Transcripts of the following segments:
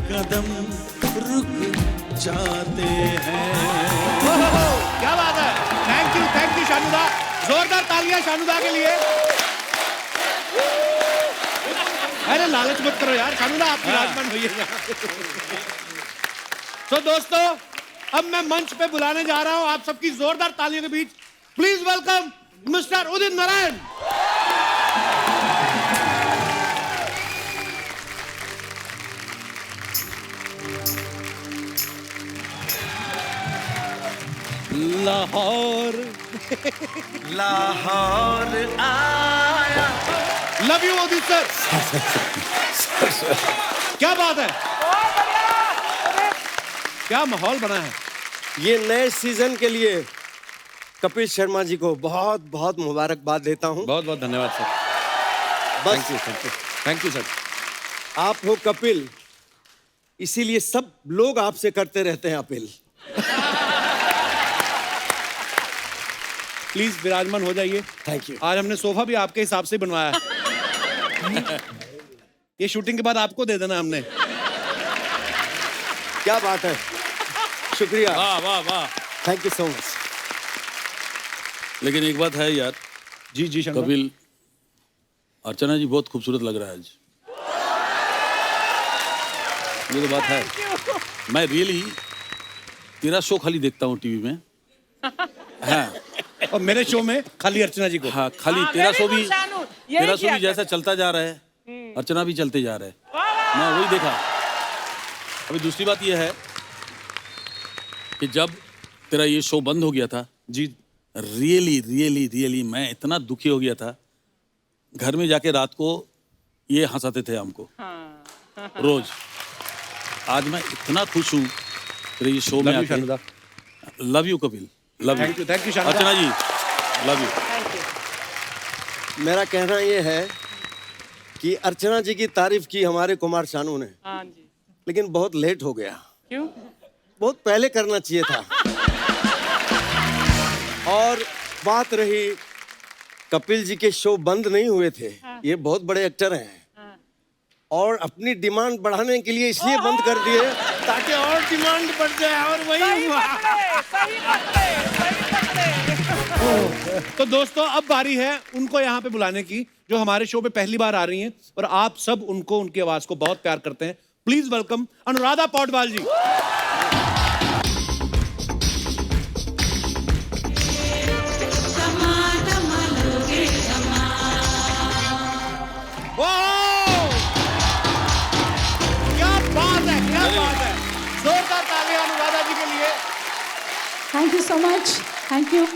कदम रुक जाते हैं। क्या बात है, थैंक यू शानुदा। जोरदार तालियां शानुदा के लिए। अरे लालच मत करो यार, शानुदा आप विराजमान होइए यहाँ। तो दोस्तों, अब मैं मंच पे बुलाने जा रहा हूं आप सबकी जोरदार तालियों के बीच, please welcome mister Udit Narayan. Lahore Lahore आया। Love you Udit sir. क्या बात है, क्या माहौल बना है। ये नए सीजन के लिए कपिल शर्मा जी को बहुत बहुत मुबारकबाद देता हूँ। बहुत बहुत धन्यवाद सर। बस थैंक यू सर। आप हो कपिल, इसीलिए सब लोग आपसे करते रहते हैं अपील। प्लीज विराजमान हो जाइए। Thank you. आज हमने सोफा भी आपके हिसाब से बनवाया है। ये शूटिंग के बाद आपको दे देना हमने। क्या बात है, शुक्रिया। वाह वाह वाह। Thank you so much. लेकिन एक बात है यार, जी शंकर। कपिल, अर्चना जी बहुत खूबसूरत लग रहा है आज। ये तो बात है। मैं रियली तेरा शो खाली देखता हूँ टीवी में। हाँ, और मेरे शो में खाली अर्चना जी को। हाँ खाली तेरा शो भी जैसा चलता जा रहा है, अर्चना भी चलते जा रहा है। मैं वही देखा। अभी दूसरी बात यह है कि जब तेरा ये शो बंद हो गया था जी, रियली मैं इतना दुखी हो गया था। घर में जाके रात को ये हंसाते थे हमको रोज। आज मैं इतना खुश हूँ तेरे ये शो में आके। Love you Kapil, love you. Thank you Archana ji, love you. मेरा कहना ये है कि अर्चना जी की तारीफ की हमारे कुमार शानू ने, हाँ जी। लेकिन बहुत लेट हो गया। क्यों? बहुत पहले करना चाहिए था। और बात रही कपिल जी के शो बंद नहीं हुए थे, ये बहुत बड़े एक्टर हैं और अपनी डिमांड बढ़ाने के लिए इसलिए बंद कर दिए ताकि और डिमांड बढ़ जाए, और वही हुआ। सही पकड़े। तो दोस्तों, अब बारी है उनको यहाँ पे बुलाने की जो हमारे शो पे पहली बार आ रही हैं और आप सब उनको, उनकी आवाज को बहुत प्यार करते हैं। प्लीज वेलकम अनुराधा पौडवाल जी। क्या बात है, क्या बात है। जोरदार तालियां अनुराधा जी के लिए। Thank you so much, thank you.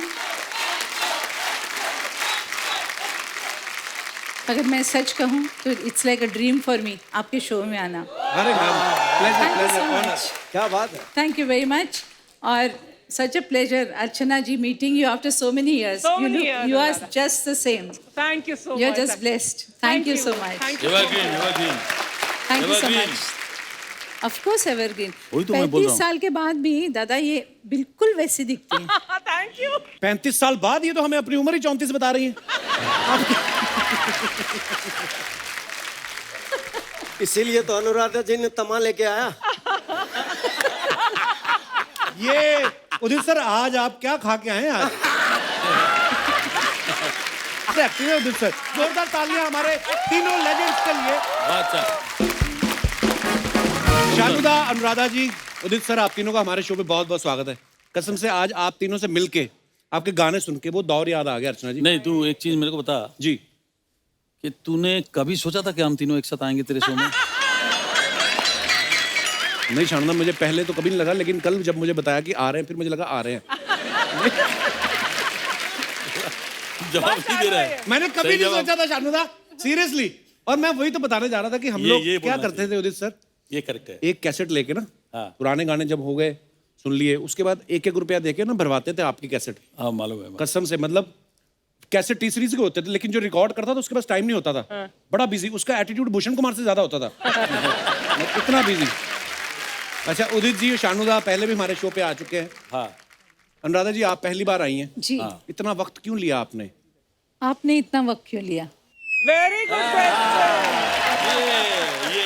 अगर मैं सच कहूँ तो it's like a dream for me आपके शो में आना। अरे प्लेजर प्लेजर ऑनर। क्या बात है। Thank you very much. और such a pleasure, Archana ji, meeting you after so many years. So many years, you are Anurag. just the same. Thank you so much. You're just blessed. Thank you so much. Thank you. Evergreen, evergreen. Thank you so Evergreen. much. Of course, evergreen. वही तो मैं बोल रहा 35 हूँ। साल के बाद भी दादा ये बिल्कुल वैसी दिखती हैं। Thank you. 35 साल बाद? ये तो हमें अपनी उम्र ही 34 बता रही हैं। इसीलिए तो अनुराधा जी ने तमा लेके आया। ये उदित सर, आज आप क्या खा के आए हैं आज? एक्टिव है उदित सर। जोरदार तालियां हमारे तीनों लेजेंड्स के लिए। अच्छा, शानुदा, अनुराधा जी, उदित सर, आप तीनों का हमारे शो पे बहुत बहुत स्वागत है। कसम से आज आप तीनों से मिलके, आपके गाने सुन के वो दौर याद आ गया अर्चना जी। नहीं तू एक चीज मेरे को बता जी, कि तूने कभी सोचा था कि हम तीनों एक साथ आएंगे तेरे शो में? नहीं शानुदा, मुझे पहले तो कभी नहीं लगा, लेकिन कल जब मुझे बताया कि आ रहे हैं, फिर मुझे लगा आ रहे हैं। जवाब नहीं दे रहा है। मैंने कभी सही नहीं जवाब। सोचा था शानुदा, सीरियसली। और मैं वही तो बताने जा रहा था कि हम लोग ये क्या बोलना करते थे उदित सर। ये करेक्ट है। एक कैसेट लेके ना, हाँ। पुराने गाने जब हो गए सुन लिए, उसके बाद 1-1 रुपया देके ना भरवाते थे आपकी कैसेट। हाँ मालूम है। कसम से, मतलब कैसेट टी सीरीज के होते थे, लेकिन जो रिकॉर्ड करता था उसके पास टाइम नहीं होता था। बड़ा बिजी, उसका एटीट्यूड भूषण कुमार से ज्यादा होता था। इतना बिजी। अच्छा उदित जी, शानुदा पहले भी हमारे शो पे आ चुके हैं। हाँ। अनुराधा जी, आप पहली बार आई हैं। जी। इतना वक्त क्यों लिया आपने? आपने इतना वक्त क्यों लिया? Very good question. ये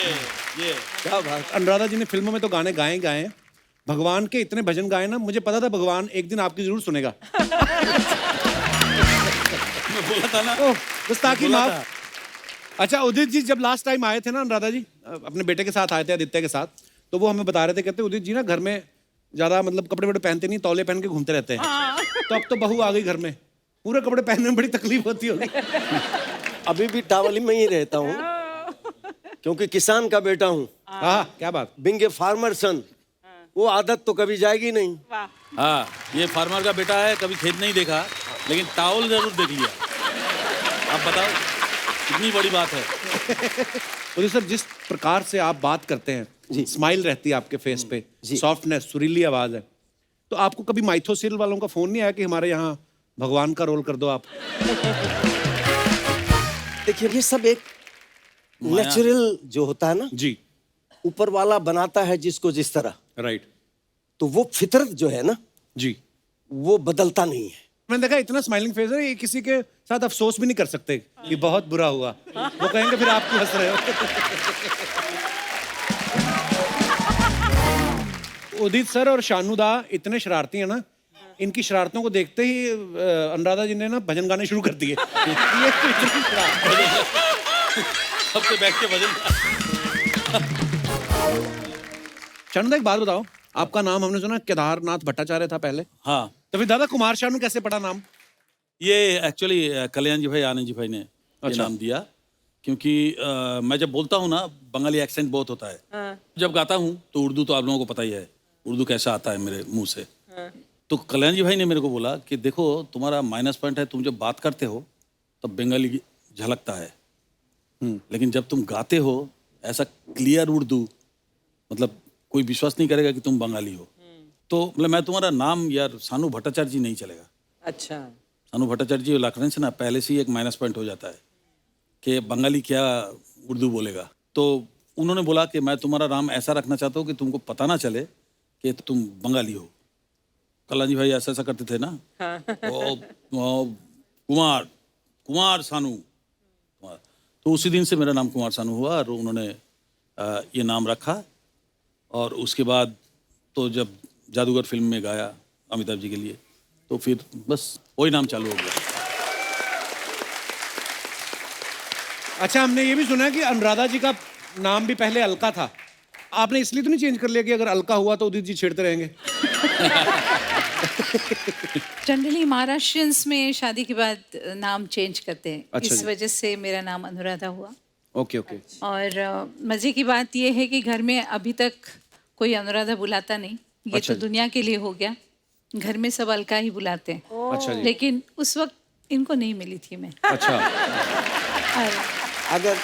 ये क्या बात। अनुराधा जी ने फिल्मों में तो गाने गाए ही गाए हैं, भगवान के इतने भजन गाए ना, मुझे पता था भगवान एक दिन आपकी जरूर सुनेगा। मैं बोला था ना। ओह, गुस्ताखी बोला माफ। अच्छा उदित जी जब लास्ट टाइम आए थे ना अनुराधा जी, अपने बेटे के साथ आए थे आदित्य के साथ, तो वो हमें बता रहे थे, कहते उदित जी ना घर में ज्यादा मतलब कपड़े वपड़े पहनते नहीं, तौले पहन के घूमते रहते हैं। तो अब तो बहू आ गई घर में, पूरे कपड़े पहनने में बड़ी तकलीफ होती होगी। अभी भी टावली में ही रहता हूँ, क्योंकि किसान का बेटा हूँ, हाँ क्या बात। बिंग ए फार्मर सन। वो आदत तो कभी जाएगी नहीं। वाह हाँ, ये फार्मर का बेटा है, कभी खेत नहीं देखा, लेकिन टावल जरूर देख लिया। आप बताओ कितनी बड़ी बात है। उदित सर जिस प्रकार से आप बात करते हैं, स्माइल रहती है आपके फेस पे, सॉफ्टनेस, सुरीली आवाज है, तो आपको कभी माइथो सीरियल वालों का फोन नहीं आया कि हमारे यहाँ भगवान का रोल कर दो आप? देखिए ये सब एक नेचुरल जो होता है ना, जी ऊपर वाला बनाता है जिसको जिस तरह, राइट। तो वो फितरत जो है ना, जी वो बदलता नहीं है। मैंने देखा इतना स्माइलिंग फेस है, ये किसी के साथ अफसोस भी नहीं कर सकते कि बहुत बुरा हुआ, वो कहेंगे फिर आप क्यों हंस रहे हो। उदित सर और शानुदा इतने शरारती हैं ना, इनकी शरारतों को देखते ही अनुराधा जी ने ना भजन गाने शुरू कर दिए। ये तो इतनी शरारत। सबसे बैठ के भजन। शानुदा एक बात बताओ, आपका नाम हमने सुना केदारनाथ भट्टाचार्य था पहले, हाँ, तो फिर दादा कुमार शानू कैसे पड़ा नाम? ये एक्चुअली कल्याण जी भाई, आनंद जी भाई ने ये नाम दिया, क्योंकि मैं जब बोलता हूँ ना, बंगाली एक्सेंट बहुत होता है। जब गाता हूँ तो उर्दू तो आप लोगों को पता ही है, उर्दू कैसा आता है मेरे मुंह से। तो कल्याण जी भाई ने मेरे को बोला कि देखो तुम्हारा माइनस पॉइंट है, तुम जब बात करते हो तब बंगाली झलकता है, लेकिन जब तुम गाते हो ऐसा क्लियर उर्दू, मतलब कोई विश्वास नहीं करेगा कि तुम बंगाली हो। तो मतलब मैं तुम्हारा नाम यार सानू भट्टाचार्य जी नहीं चलेगा। अच्छा सानू भट्टाचार्य जी लखनऊ से ना पहले से ही एक माइनस पॉइंट हो जाता है कि बंगाली क्या उर्दू बोलेगा। तो उन्होंने बोला कि मैं तुम्हारा नाम ऐसा रखना चाहता हूँ कि तुमको पता ना चले कि तुम बंगाली हो। कल्याण जी भाई ऐसा ऐसा करते थे ना, वो कुमार कुमार सानू कुमार। तो उसी दिन से मेरा नाम कुमार सानू हुआ और उन्होंने ये नाम रखा। और उसके बाद तो जब जादूगर फिल्म में गाया अमिताभ जी के लिए, तो फिर बस वही नाम चालू हो गया। अच्छा हमने ये भी सुना है कि अनुराधा जी का नाम भी पहले अलका था, आपने इसलिए तो नहीं चेंज कर लिया कि अगर अलका हुआ तो उदित जी छेड़ते रहेंगे? जनरली महाराष्ट्रियंस में शादी के बाद नाम चेंज करते हैं, अच्छा इस जी। वजह से मेरा नाम अनुराधा हुआ। Okay okay. और मजे की बात यह है कि घर में अभी तक कोई अनुराधा बुलाता नहीं, ये अच्छा तो जी। दुनिया के लिए हो गया। घर में सब अलका ही बुलाते हैं, अच्छा जी। लेकिन उस वक्त इनको नहीं मिली थी मैं। अच्छा और अगर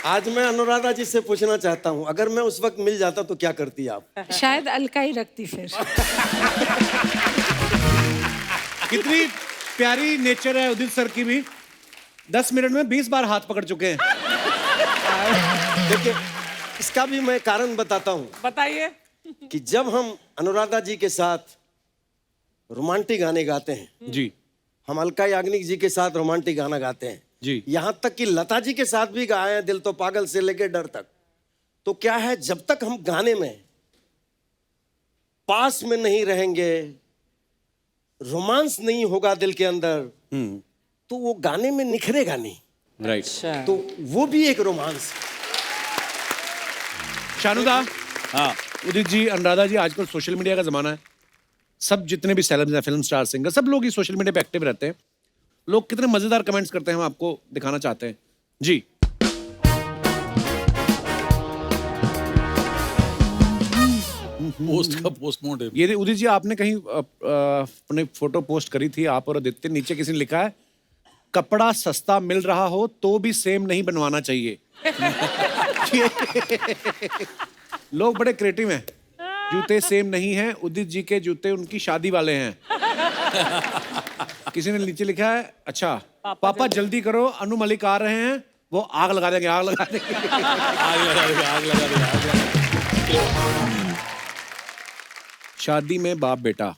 आज मैं अनुराधा जी से पूछना चाहता हूँ, अगर मैं उस वक्त मिल जाता तो क्या करती आप? शायद अलका ही रखती फिर। कितनी प्यारी नेचर है उदित सर की भी, 10 मिनट में 20 बार हाथ पकड़ चुके हैं। देखिए इसका भी मैं कारण बताता हूँ बताइए। कि जब हम अनुराधा जी के साथ रोमांटिक गाने गाते हैं, जी हम अलका याग्निक जी के साथ रोमांटिक गाना गाते हैं, जी यहाँ तक कि लता जी के साथ भी गाए हैं, दिल तो पागल से लेके डर तक। तो क्या है, जब तक हम गाने में पास में नहीं रहेंगे, रोमांस नहीं होगा दिल के अंदर, तो वो गाने में निखरेगा नहीं। राइट। अच्छा तो वो भी एक रोमांस। शानुदा, हाँ, उदित जी, अनुराधा जी, आजकल सोशल मीडिया का जमाना है, सब जितने भी सेलेब्स हैं, फिल्म स्टार, सिंगर, सब लोग ही सोशल मीडिया पे एक्टिव रहते हैं। लोग कितने मजेदार कमेंट्स करते हैं, हम आपको दिखाना चाहते हैं। जी पोस्ट का पोस्टमार्टम। ये उदित जी आपने कहीं अपने फोटो पोस्ट करी थी, आप और आदित्य, नीचे किसी ने लिखा है कपड़ा सस्ता मिल रहा हो तो भी सेम नहीं बनवाना चाहिए। लोग बड़े क्रिएटिव हैं। जूते सेम नहीं हैं, उदित जी के जूते उनकी शादी वाले हैं। किसी ने नीचे लिखा है अच्छा पापा जल्दी करो, अनु मलिक आ रहे हैं, वो आग लगा देंगे, आग लगा देंगे। आग लगा देगा, आग लगा देगा, आग लगा देगा। शादी में बाप बेटा,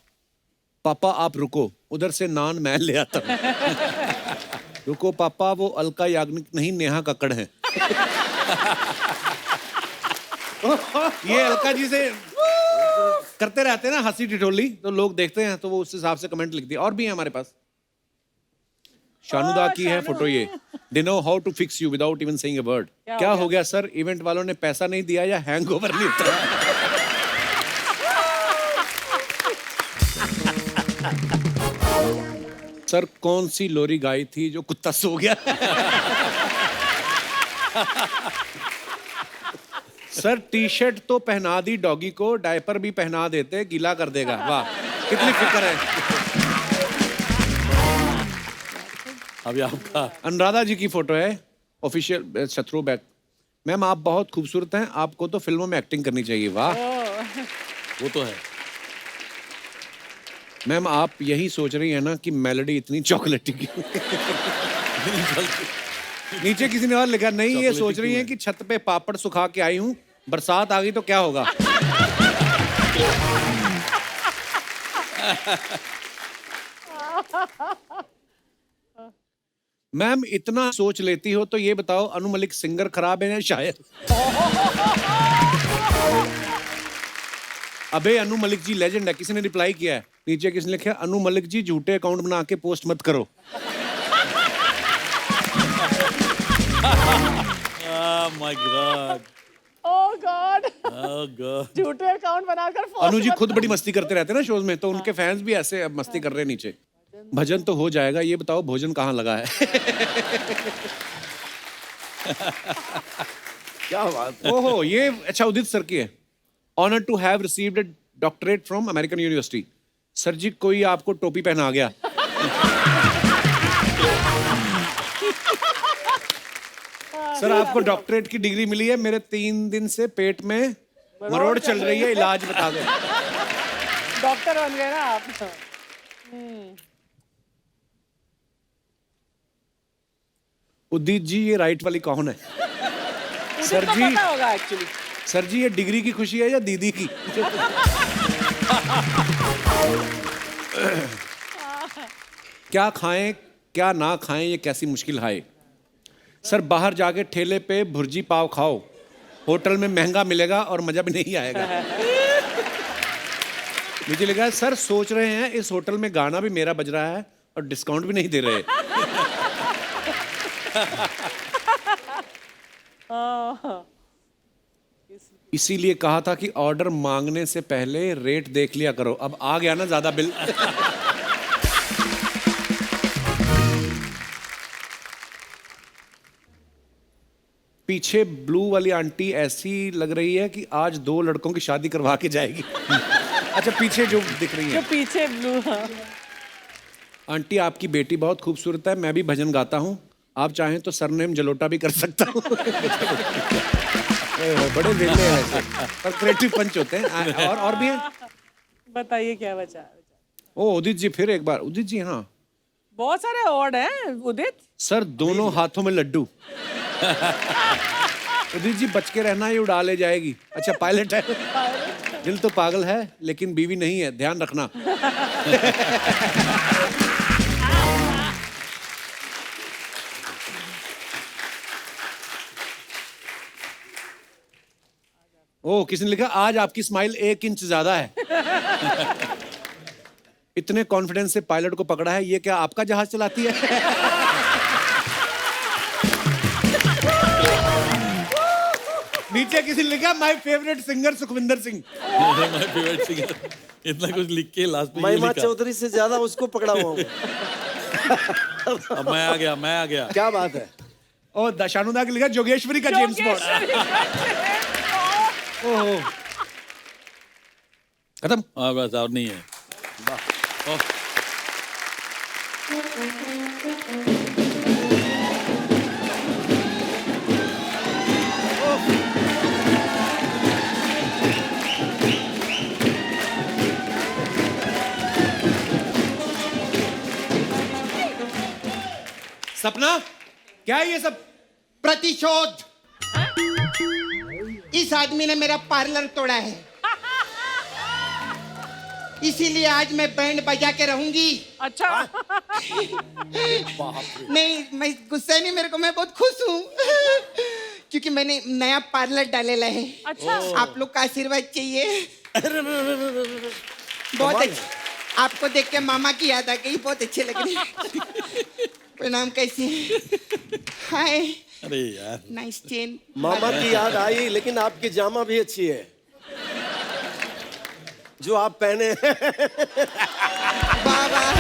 पापा आप रुको, उधर से नान मैं ले आता हूं। रुको पापा, वो अलका याग्निक नहीं, नेहा कक्कड़ है। ये अलका जी से करते रहते हैं ना हंसी ठिठोली, तो लोग देखते हैं तो वो उस हिसाब से कमेंट लिखती है। और भी है हमारे पास। शानुदा की है फोटो ये। They know how to fix you without even saying a word. क्या हो गया सर, इवेंट वालों ने पैसा नहीं दिया या हैंगओवर नहीं उतरा? सर कौन सी लोरी गाई थी जो कुत्ता सो गया? सर टी शर्ट तो पहना दी डॉगी को, डायपर भी पहना देते, गीला कर देगा। वाह, कितनी फिक्र है। अभी आपका अनुराधा जी की फोटो है, ऑफिशियल शत्रु बैक। मैम आप बहुत खूबसूरत हैं, आपको तो फिल्मों में एक्टिंग करनी चाहिए। वाह, वो तो है। मैम आप यही सोच रही है ना कि मेलोडी इतनी चॉकलेटी की। नीचे किसी ने और लिखा, नहीं ये सोच रही है कि छत पे पापड़ सुखा के आई हूँ, बरसात आ गई तो क्या होगा। मैम इतना सोच लेती हो तो ये बताओ, अनु मलिक सिंगर खराब है या शायर? अबे अनु मलिक जी लेजेंड है। किसी ने रिप्लाई किया है, नीचे किसने लिखा, अनु मलिक जी झूठे अकाउंट बना के पोस्ट मत करो। My God, oh God, oh God. झूठे अकाउंट बनाकर अनु जी खुद बड़ी मस्ती करते रहते हैं ना शोज में, तो उनके फैंस भी ऐसे मस्ती कर रहे हैं नीचे। भजन तो हो जाएगा, ये बताओ भोजन कहाँ लगा है? क्या बात। ओहो, ये अच्छा उदित सर की है। Honour to have received a doctorate from American university. Sir ji कोई आपको टोपी पहना गया। सर आपको डॉक्टरेट की डिग्री मिली है, मेरे 3 दिन से पेट में मरोड़ चल रही है, इलाज बता दो। डॉक्टर बन गए ना आप। उदित जी ये राइट वाली कौन है? सर तो जी पता होगा एक्चुअली। सर जी ये डिग्री की खुशी है या दीदी की? क्या खाएं क्या ना खाएं, ये कैसी मुश्किल है। सर बाहर जाके ठेले पे भुर्जी पाव खाओ, होटल में महंगा मिलेगा और मजा भी नहीं आएगा। मुझे लगा सर सोच रहे हैं इस होटल में गाना भी मेरा बज रहा है और डिस्काउंट भी नहीं दे रहे। इसीलिए कहा था कि ऑर्डर मांगने से पहले रेट देख लिया करो। अब आ गया ना ज्यादा बिल। पीछे ब्लू वाली आंटी ऐसी लग रही है कि आज 2 लड़कों की शादी करवा के जाएगी। अच्छा पीछे जो दिख रही जो है पीछे ब्लू। आंटी, आपकी बेटी बहुत खूबसूरत है, मैं भी भजन गाता हूँ, आप चाहें तो सरनेम जलोटा भी कर सकता हूँ। बड़े वेले हैं वैसे, पर क्रिएटिव पंच होते हैं। और भी हैं। बताइए क्या बचा। ओ उदित जी फिर एक बार। उदित जी हाँ, बहुत सारे अवार्ड हैं उदित। सर दोनों हाथों में लड्डू। उदित जी बच के रहना, ये उड़ा ले जाएगी। अच्छा पायलट है। दिल तो पागल है लेकिन बीवी नहीं है, ध्यान रखना। ओ किसी ने लिखा आज आपकी स्माइल 1 इंच ज्यादा है। इतने कॉन्फिडेंस से पायलट को पकड़ा है, ये क्या आपका जहाज चलाती है? नीचे किसी ने लिखा my favourite singer Sukhwinder Singh. My favourite singer, इतना कुछ लिख के लास्ट में ये महिमा लिखा। चौधरी से ज्यादा उसको पकड़ा हुआ हूँ। अब मैं आ गया। क्या बात है। ओ दशानुदा के लिखा जोगेश्वरी का जेम्स बॉन्ड। ओहो खत्म। हाँ बस और नहीं है। ओह, सपना क्या है ये सब? प्रतिशोध। इस आदमी ने मेरा पार्लर तोड़ा है। इसीलिए आज मैं बैंड बजा के रहूंगी। अच्छा नहीं, मैं गुस्सा नहीं, मेरे को, मैं बहुत खुश हूँ क्योंकि मैंने नया पार्लर डालेला है। अच्छा। आप लोग का आशीर्वाद चाहिए। बहुत अच्छा। आपको देख के मामा की याद आ गई, बहुत अच्छे लग रहे हैं। प्रणाम, कैसे हैं? हाय, अरे यार, नाइस चेन। मामा की याद आई, लेकिन आपकी जामा भी अच्छी है जो आप पहने हैं। वाह वाह,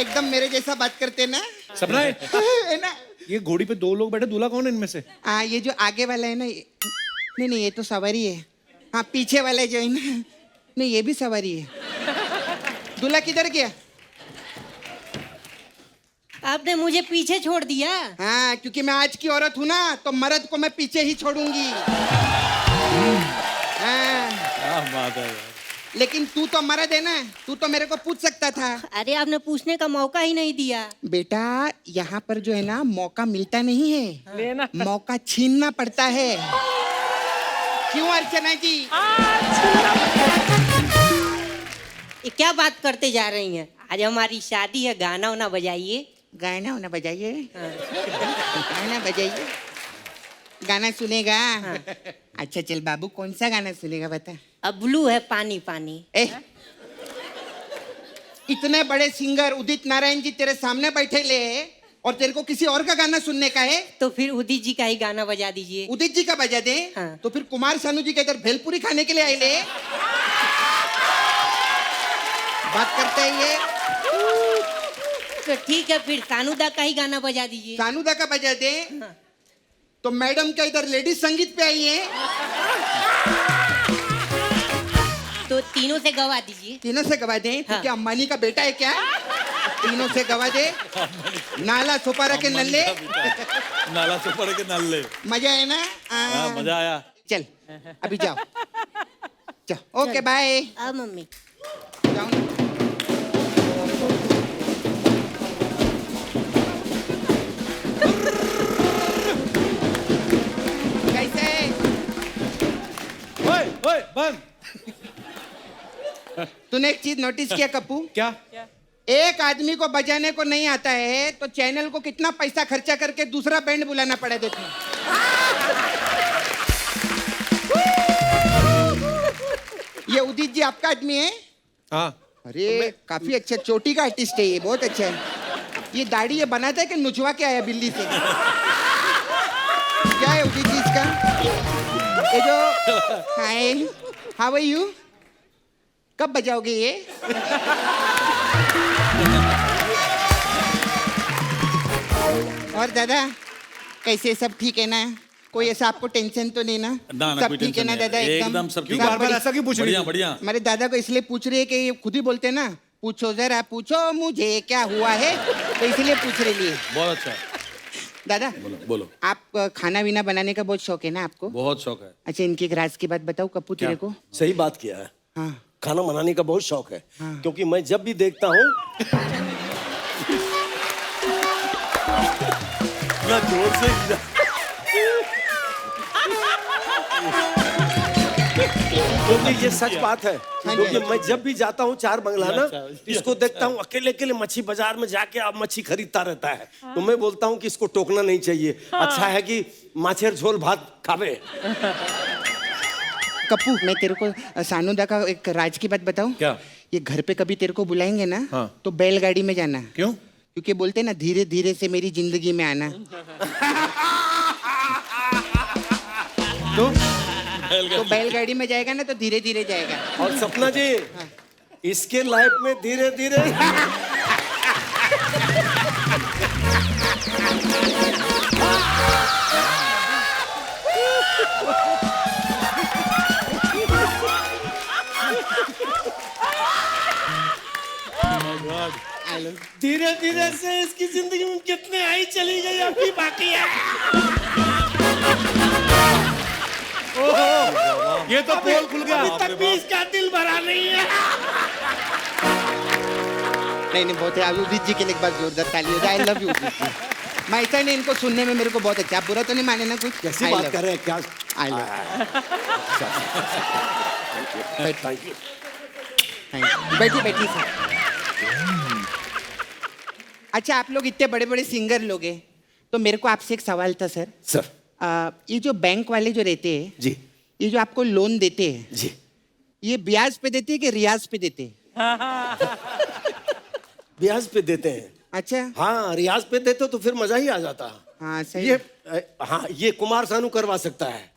एकदम मेरे जैसा बात करते ना। सपना है है ना? ये घोड़ी पे 2 लोग बैठे, दूल्हा कौन है इनमें से? ये जो आगे वाला है ना, नहीं नहीं, ये तो सवारी है। हाँ, पीछे वाला जो है ना, नहीं ये भी सवारी है। दूल्हा किधर गया? आपने मुझे पीछे छोड़ दिया। हाँ, क्योंकि मैं आज की औरत हूँ ना, तो मर्द को मैं पीछे ही छोड़ूंगी। हाँ, क्या बात है यार। लेकिन तू तो मर्द है ना, तू तो मेरे को पूछ सकता था। अरे आपने पूछने का मौका ही नहीं दिया। बेटा, यहाँ पर जो है ना, मौका मिलता नहीं है, लेना मौका छीनना पड़ता है। क्यों अर्चना जी? ये क्या बात करते जा रही हैं? आज हमारी शादी है, गाना वाना बजाइए। गाना वाना बजाइए। गाना बजाइए। गाना सुनेगा? अच्छा चल बाबू, कौन सा गाना सुनेगा बता। अब ब्लू है पानी पानी। इतने बड़े सिंगर उदित नारायण जी तेरे सामने बैठे ले, और तेरे को किसी और का गाना सुनने का है? तो फिर उदित जी का ही गाना बजा दीजिए। उदित जी का बजा दे। हाँ। तो फिर कुमार सानू जी के इधर भेलपुरी खाने के लिए आए ले। बात करते हैं ये। तो ठीक है, फिर सानुदा का ही गाना बजा दीजिए। सानूदा का बजा दे। हाँ। तो मैडम क्या इधर लेडीज संगीत पे आई है? तो तीनों से गवा दीजिए। तीनों से गवा दे। तू हाँ। क्या अम्बानी का बेटा है क्या? तीनों से गवा दे। नाला सुपारा के नल्ले। नाला से पड़ के नल्ले। मजा है ना? हाँ, मजा आया। चल अभी जाओ। चल ओके बाय। अब मम्मी जाओ ना। कैसे? ओए ओए बंद। तूने एक चीज नोटिस किया कप्पू? क्या? एक आदमी को बजाने को नहीं आता है तो चैनल को कितना पैसा खर्चा करके दूसरा बैंड बुलाना पड़ा देते हैं। ये उदित जी आपका आदमी है? हाँ। अरे काफी अच्छा, चोटी का आर्टिस्ट है ये, बहुत अच्छा है। ये दाढ़ी ये बनाता है कि नुचवा के आया बिल्ली से? क्या है उदित जी इसका? ये जो हाय, हाउ आर यू? कब बजाओगे ये? और दादा कैसे, सब ठीक है ना? कोई ऐसा आपको टेंशन तो नहीं ना? ना सब कोई ठीक है ना टेंशन दादा? नहीं है। एकदम सब क्यों ठीक है। बार-बार ऐसा क्यों पूछ रही बढ़िया हो? बढ़िया। हमारे दादा को इसलिए पूछ रही है कि ये खुद ही बोलते हैं ना, पूछो जरा पूछो मुझे क्या हुआ है, तो इसलिए पूछ रही है। बहुत अच्छा है। दादा बोलो बोलो। आप खाना वीना बनाने का बहुत शौक है ना आपको? बहुत शौक है। अच्छा, इनकी एक राज की बात बताऊं कप्पू तेरे को? सही बात किया है। हाँ। खाना बनाने का बहुत शौक है। हाँ। क्योंकि मैं जब भी देखता हूँ इतना जोर से क्योंकि ये सच बात है। हाँ जी। क्योंकि मैं जब भी जाता हूँ चार बंगला ना, इसको देखता हूँ अकेले अकेले मच्छी बाजार में जाके अब मच्छी खरीदता रहता है। तो मैं बोलता हूँ कि इसको टोकना नहीं चाहिए। अच्छा है कि माछेर झोल भात खावे। कप्पू, मैं तेरे को सानुदा का एक राज की बात बताऊं? क्या? ये घर पे कभी तेरे को बुलाएंगे ना, हाँ। तो बैलगाड़ी में जाना। क्यों? क्योंकि बोलते ना धीरे धीरे से मेरी जिंदगी में आना। तो बैलगाड़ी में जाएगा ना तो धीरे धीरे जाएगा। और सपना जी, इसके लाइफ में धीरे धीरे धीरे धीरे से इसकी जिंदगी में कितने आई चली गई, अभी बाकी है। ये तो पोल खुल गया। अभी तक भी इसका दिल भरा नहीं है। नहीं बहुत है। उदित जी के लिए एक बार जोरदार ताली हो जाए। I love you Udit ji. मैं ऐसा नहीं, इनको सुनने में मेरे को बहुत अच्छा। आप बुरा तो नहीं माने ना कुछ? कैसी बात कर रहे हैं? क्या? I love. Thank you. बैठिए बैठिए सर। अच्छा, आप लोग इतने बड़े बड़े सिंगर लोग हैं, तो मेरे को आपसे एक सवाल था सर। सर। ये जो बैंक वाले जो रहते हैं, जी ये जो आपको लोन देते हैं, जी। ये ब्याज पे देते हैं कि रियाज पे देते हैं? ब्याज पे देते हैं। अच्छा। हाँ, रियाज पे देते तो फिर मजा ही आ जाता। हाँ सही। ये हाँ, ये कुमार सानू करवा सकता है।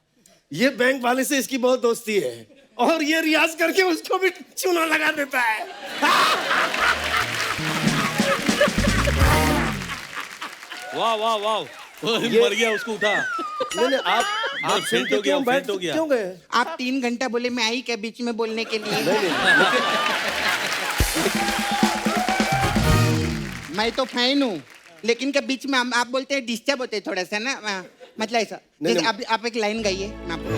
ये बैंक वाले से इसकी बहुत दोस्ती है, और ये रियाज करके उसको भी चूना लगा देता है। वाह वाह वाह, मर गया, उसको उठा। नहीं नहीं, आप सुन फेंट के हो गया, क्यों बैठ फेंट हो गया। क्यों गए? आप 3 घंटा बोले, मैं आई क्या बीच में बोलने के लिए? मैं तो फैन हूँ, लेकिन क्या बीच में आप बोलते हैं डिस्टर्ब होते हैं थोड़ा सा ना, मतलब ऐसा। नहीं, जैसे नहीं। आप एक लाइन गाइए, मैं आपको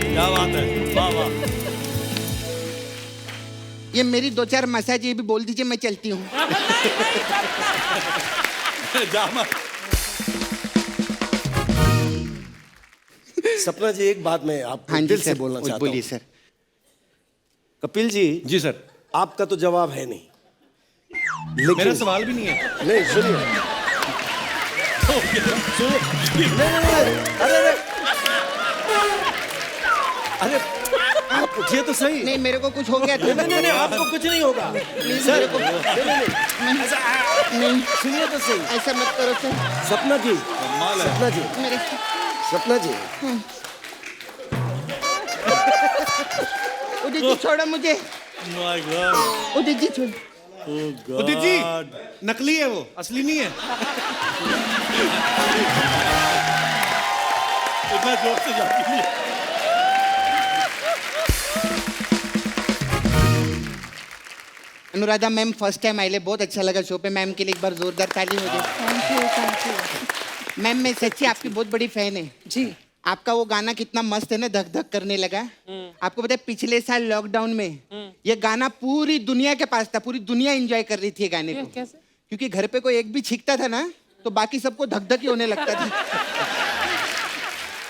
क्या बात है, वाह वाह। ये मेरी 2-4 मसाज ये भी बोल दीजिए, मैं चलती हूँ। जा मत। सपना जी, एक बात मैं आपको हाँ जी दिल से सर, बोलना चाहता बोलिए हूँ। सर। कपिल जी, जी सर। आपका तो जवाब है नहीं, लेकिन मेरा सवाल भी नहीं है। नहीं, सुनिए सुनिए। नहीं, अरे अरे अरे, आप उठिए तो सही। नहीं, मेरे को कुछ हो गया था। नहीं नहीं नहीं, आपको कुछ नहीं होगा सर। नहीं नहीं नहीं, ऐसा नहीं, सुनिए तो सही। ऐसा मत करो सर। सपना जी, कमाल है। सपना जी, मेरे सपना जी, उदित जी छोड़ो मुझे, माय गॉड, उदित जी छोड़ो। ओह गॉड। उदित जी, नकली है वो, असली नहीं है। इतना जोर से जाती है। अनुराधा मैम फर्स्ट टाइम आइले, बहुत अच्छा लगा शो पे। मैम के लिए एक बार जोरदार ताली हो जाए। Thank you thank you. Ma'am, मैं सच्ची आपकी बहुत बड़ी फैन है। जी। आपका वो गाना कितना मस्त है ना, धक धक करने लगा। आपको पता है, पिछले साल लॉकडाउन में ये गाना पूरी दुनिया के पास था, पूरी दुनिया एंजॉय कर रही थी ये गाने को। कैसे? क्योंकि घर पे कोई एक भी छींकता था ना, तो बाकी सबको धक धक ही होने लगता था।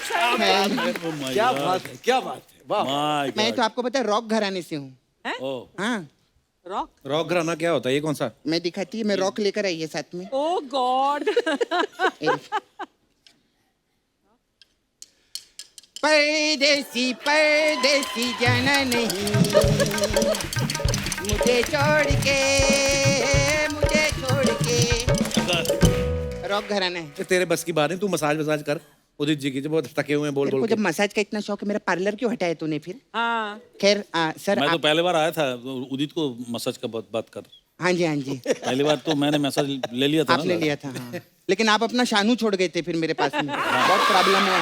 क्या बात है, क्या बात है, वाह। माय मैं गॉड। तो आपको पता है रॉक घराने से हूँ। ओह, हाँ, रॉक? रॉक घराना क्या होता है, ये कौन सा? मैं दिखाती है, मैं रॉक लेकर आई है साथ में। ओ गॉड। परदेसी परदेसी जाना नहीं, मुझे छोड़ के, मुझे छोड़ के। रॉक घराना है। ये तेरे बस की बात है, तू मसाज वसाज कर उदित जी की, जो बहुत थके हुए हैं बोल तेरे को बोल जब के। मसाज का इतना शौक है, मेरा पार्लर क्यों हटाया तूने फिर? हाँ। खैर सर मैं तो आप, पहले बार आया था, उदित को मसाज का बात कर। हाँ जी हाँ जी, पहली बार तो मैंने मसाज ले लिया था ना। आपने लिया था हाँ। लेकिन आप अपना शानू छोड़ गए थे फिर मेरे पास में, बहुत प्रॉब्लम हुआ।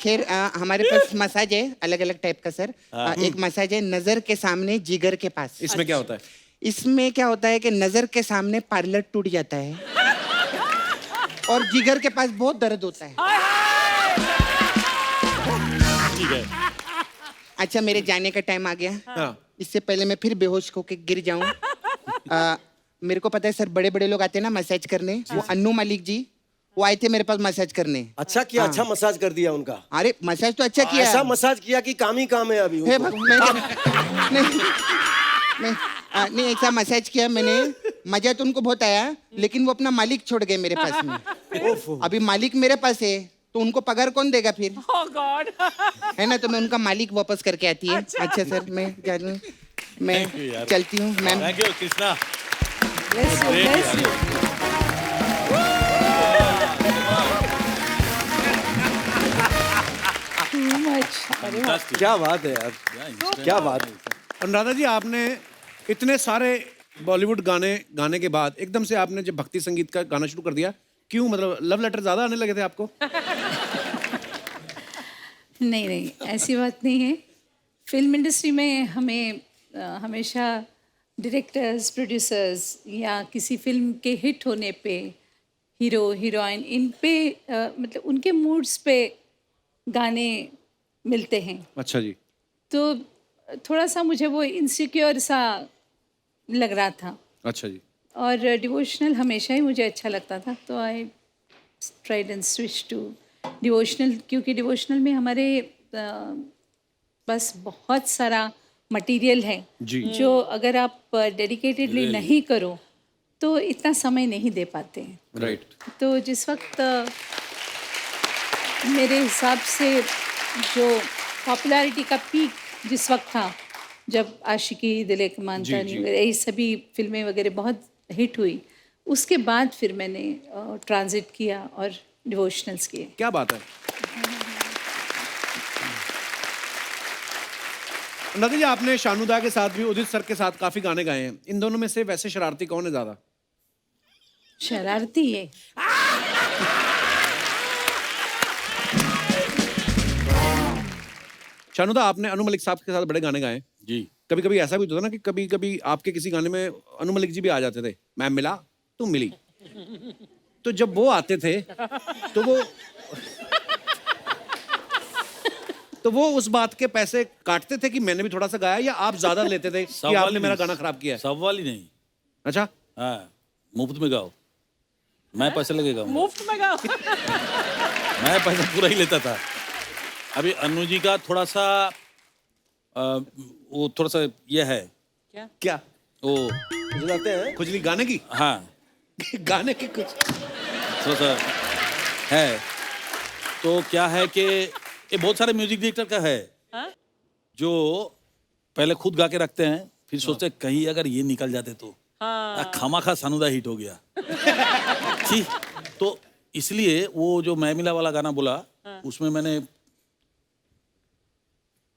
खैर हमारे पास मसाज है अलग अलग टाइप का सर। एक मसाज है नजर के सामने जिगर के पास। इसमें क्या होता है? इसमें क्या होता है कि नजर के सामने पार्लर टूट जाता है और जिगर के पास बहुत दर्द होता है। ठीक है। अच्छा, मेरे जाने का टाइम आ गया। हाँ। इससे पहले मैं फिर बेहोश होके गिर जाऊं। मेरे को पता है सर, बड़े बड़े लोग आते हैं ना मसाज करने। वो अन्नू मलिक जी, वो आए थे मेरे पास मसाज करने। अच्छा किया, अच्छा मसाज कर दिया उनका। अरे मसाज तो अच्छा किया। ऐसा मसाज किया कि काम ही काम है अभी हे उनको। नहीं, ऐसा मसाज किया मैंने, मजा तो उनको बहुत आया, लेकिन वो अपना मालिक छोड़ गए मेरे पास में। अभी मालिक मेरे पास है, तो उनको पगार कौन देगा फिर? ओ गॉड। है ना, तो मैं उनका मालिक वापस करके आती है। अच्छा सर, मैं जा रही हूँ, मैं Thank you, यार। चलती हूँ ma'am. Thank you Krishna. Bless you, bless you. Too much. क्या बात है यार, क्या बात है। अनुराधा जी, आपने इतने सारे बॉलीवुड गाने गाने के बाद एकदम से आपने जब भक्ति संगीत का गाना शुरू कर दिया, क्यों? मतलब लव लेटर ज्यादा आने लगे थे आपको? नहीं नहीं, ऐसी बात नहीं है। फिल्म इंडस्ट्री में हमें हमेशा डायरेक्टर्स, प्रोड्यूसर्स या किसी फिल्म के हिट होने पे हीरो हीरोइन इन पे मतलब उनके मूड्स पे गाने मिलते हैं। अच्छा जी। तो थोड़ा सा मुझे वो इनसिक्योर सा लग रहा था। अच्छा जी। और डिवोशनल हमेशा ही मुझे अच्छा लगता था, तो I tried and switch to devotional, क्योंकि डिवोशनल में हमारे बस बहुत सारा मटेरियल है जो अगर आप डेडिकेटेडली नहीं करो तो इतना समय नहीं दे पाते हैं। राइट। तो जिस वक्त मेरे हिसाब से जो पॉपुलैरिटी का पीक जिस वक्त था, जब आशिकी, दिल एक मानतानी वगैरह ये सभी फिल्में वगैरह बहुत हिट हुई, उसके बाद फिर मैंने ट्रांजिट किया और डिवोशनल्स किए। क्या बात है। नदी जी, आपने शानुदा के साथ भी उदित सर के साथ काफी गाने गाए हैं। इन दोनों में से वैसे शरारती कौन है ज्यादा? शरारती है शानुदा, आपने अनु मलिक साहब के साथ बड़े गाने गाए। जी। कभी कभी ऐसा भी होता था ना कि कभी कभी आपके किसी गाने में अनु मलिक जी भी आ जाते थे। मैं मिला तुम मिली, तो जब वो आते थे तो वो उस बात के पैसे काटते थे कि मैंने भी थोड़ा सा गाया, या आप ज्यादा लेते थे कि आपने मेरा गाना खराब किया है? सवाल ही नहीं। अच्छा। हाँ, मुफ्त में गाओ, मैं पैसे लगेगा। मुफ्त में गाओ। मैं पैसा पूरा ही लेता था। अभी अनु जी का थोड़ा सा वो थोड़ा सा ये है क्या वो बुझाते हैं खुजली गाने की? हाँ, गाने की कुछ थोड़ा सा है। तो क्या है कि ये बहुत सारे म्यूजिक डायरेक्टर का है जो पहले खुद गा के रखते हैं, फिर सोचते हैं कहीं अगर ये निकल जाते तो खामाखा सानुदा हिट हो गया। ठीक, तो इसलिए वो जो मैं मिला वाला गाना बोला, उसमें मैंने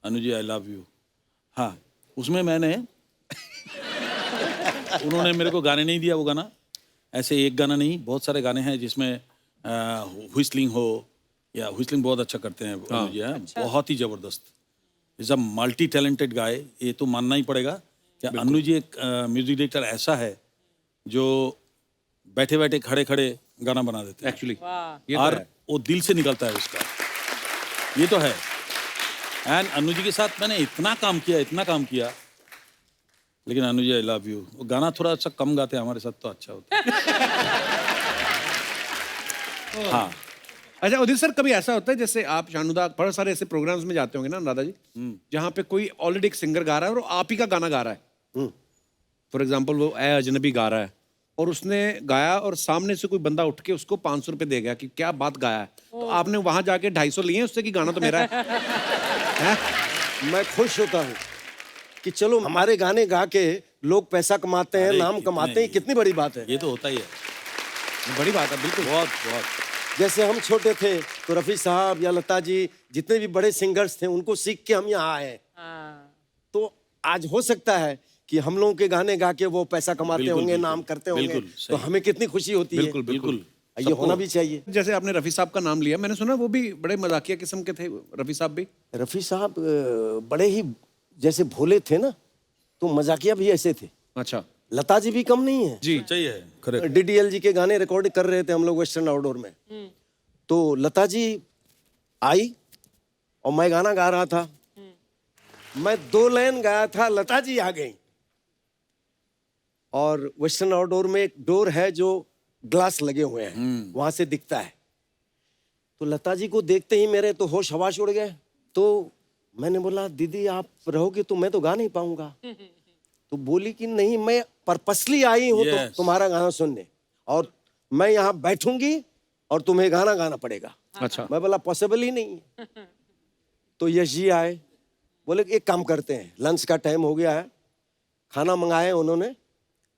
Anu ji I love you, हाँ उसमें मैंने उन्होंने मेरे को गाने नहीं दिया वो गाना। ऐसे एक गाना नहीं, बहुत सारे गाने हैं जिसमें व्हिस्लिंग हो, या व्हिस्लिंग बहुत अच्छा करते हैं अनु जी। अच्छा। बहुत ही जबरदस्त, is a multi talented guy. ये तो मानना ही पड़ेगा कि अनु जी एक म्यूजिक डायरेक्टर ऐसा है जो बैठे बैठे खड़े खड़े गाना बना देते हैं एक्चुअली, और वो दिल से निकलता है उसका, ये तो है। एंड अनु जी के साथ मैंने इतना काम किया, लेकिन Anu ji I love you वो गाना थोड़ा सा कम गाते हैं हमारे साथ, तो अच्छा होता है। हाँ। अच्छा उदित सर, कभी ऐसा होता है जैसे आप शानुदा बहुत सारे ऐसे प्रोग्राम्स में जाते होंगे ना राधा जी, जहाँ पे कोई ऑलरेडी एक सिंगर गा रहा है और आप ही का गाना गा रहा है। फॉर एग्जाम्पल वो ए अजनबी गा रहा है और उसने गाया और सामने से कोई बंदा उठ के उसको 500 रुपए दे गया कि क्या बात गाया है, तो आपने वहां जाके 250 लिए उससे कि गाना तो मेरा है? मैं खुश होता हूँ कि चलो हमारे गाने गा के लोग पैसा कमाते हैं, नाम कमाते हैं, कितनी बड़ी बात है। ये तो होता ही है, बड़ी बात है, बिल्कुल। बहुत बहुत। जैसे हम छोटे थे तो रफी साहब या लता जी जितने भी बड़े सिंगर्स थे उनको सीख के हम यहाँ आए, तो आज हो सकता है कि हम लोगों के गाने गा के वो पैसा कमाते होंगे, नाम करते होंगे, तो हमें कितनी खुशी होती है। बिल्कुल बिल्कुल, ये होना भी चाहिए। जैसे आपने रफी साहब का नाम लिया, मैंने सुना वो भी बड़े मजाकिया किस्म के थे, रफी साहब भी। रफी साहब बड़े ही जैसे भोले थे ना, तो मजाकिया भी ऐसे थे। अच्छा। लता जी भी कम नहीं है जी, चाहिए है, करेक्ट। डीडीएल जी के गाने रिकॉर्ड कर रहे थे हम लोग वेस्टर्न आउटडोर में, तो लता जी आई और मैं गाना गा रहा था, मैं 2 लाइन गाया था, लता जी आ गई। और वेस्टर्न आउटडोर में एक डोर है जो ग्लास लगे हुए हैं, वहां से दिखता है, तो लता जी को देखते ही मेरे तो होश हवाश उड़ गए। तो मैंने बोला दीदी आप रहोगे तो मैं तो गा नहीं पाऊंगा, तो बोली कि नहीं मैं पर्पसली आई हूँ तो तुम्हारा गाना सुनने, और मैं यहाँ बैठूंगी और तुम्हें गाना गाना पड़ेगा। अच्छा। मैं बोला पॉसिबल ही नहीं है। तो यश जी आए, बोले एक काम करते हैं, लंच का टाइम हो गया है, खाना मंगाए उन्होंने,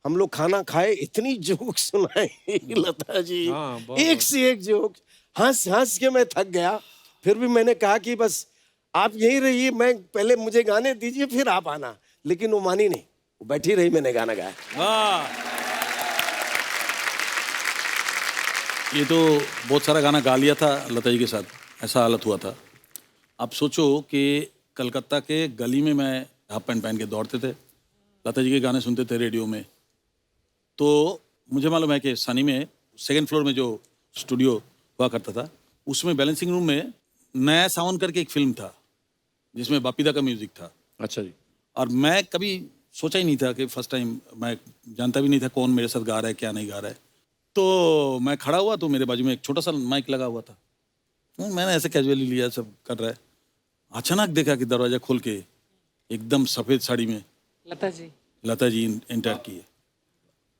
हम लोग खाना खाए, इतनी जोक सुनाए लता जी, एक से एक जोक, हंस हंस के मैं थक गया। फिर भी मैंने कहा कि बस आप यही रहिए, मैं पहले मुझे गाने दीजिए फिर आप आना, लेकिन वो मानी नहीं, वो बैठी रही, मैंने गाना गाया। ये तो बहुत सारा गाना गा लिया था लता जी के साथ, ऐसा हालत हुआ था। आप सोचो कि कलकत्ता के गली में मैं हाफ पैंट पहन के दौड़ते थे, लता जी के गाने सुनते थे रेडियो में। तो मुझे मालूम है कि सनी में 2nd फ्लोर में जो स्टूडियो हुआ करता था, उसमें बैलेंसिंग रूम में नया सावन करके एक फिल्म था जिसमें बापीदा का म्यूजिक था। अच्छा जी। और मैं कभी सोचा ही नहीं था कि फर्स्ट टाइम, मैं जानता भी नहीं था कौन मेरे साथ गा रहा है क्या नहीं गा रहा है। तो मैं खड़ा हुआ तो मेरे बाजू में एक छोटा सा माइक लगा हुआ था, मैंने ऐसे कैजुअली लिया, सब कर रहा है। अचानक देखा कि दरवाजा खोल के एकदम सफेद साड़ी में लता जी एंटर किए।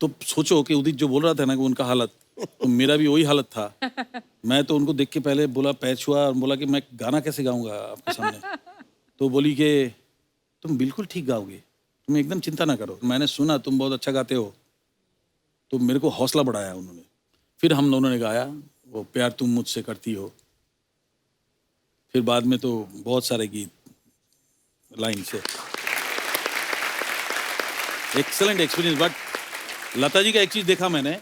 तो सोचो कि उदित जो बोल रहा था ना कि उनका हालत, तो मेरा भी वही हालत था। मैं तो उनको देख के पहले बोला, पैर छुआ और बोला कि मैं गाना कैसे गाऊंगा आपके सामने। तो बोली कि तुम बिल्कुल ठीक गाओगे, तुम एकदम चिंता ना करो, मैंने सुना तुम बहुत अच्छा गाते हो। तो मेरे को हौसला बढ़ाया उन्होंने। फिर हम दोनों ने गाया वो प्यार तुम मुझसे करती हो। फिर बाद में तो बहुत सारे गीत लाइन से। Excellent experience. But Lata ji का एक चीज देखा मैंने,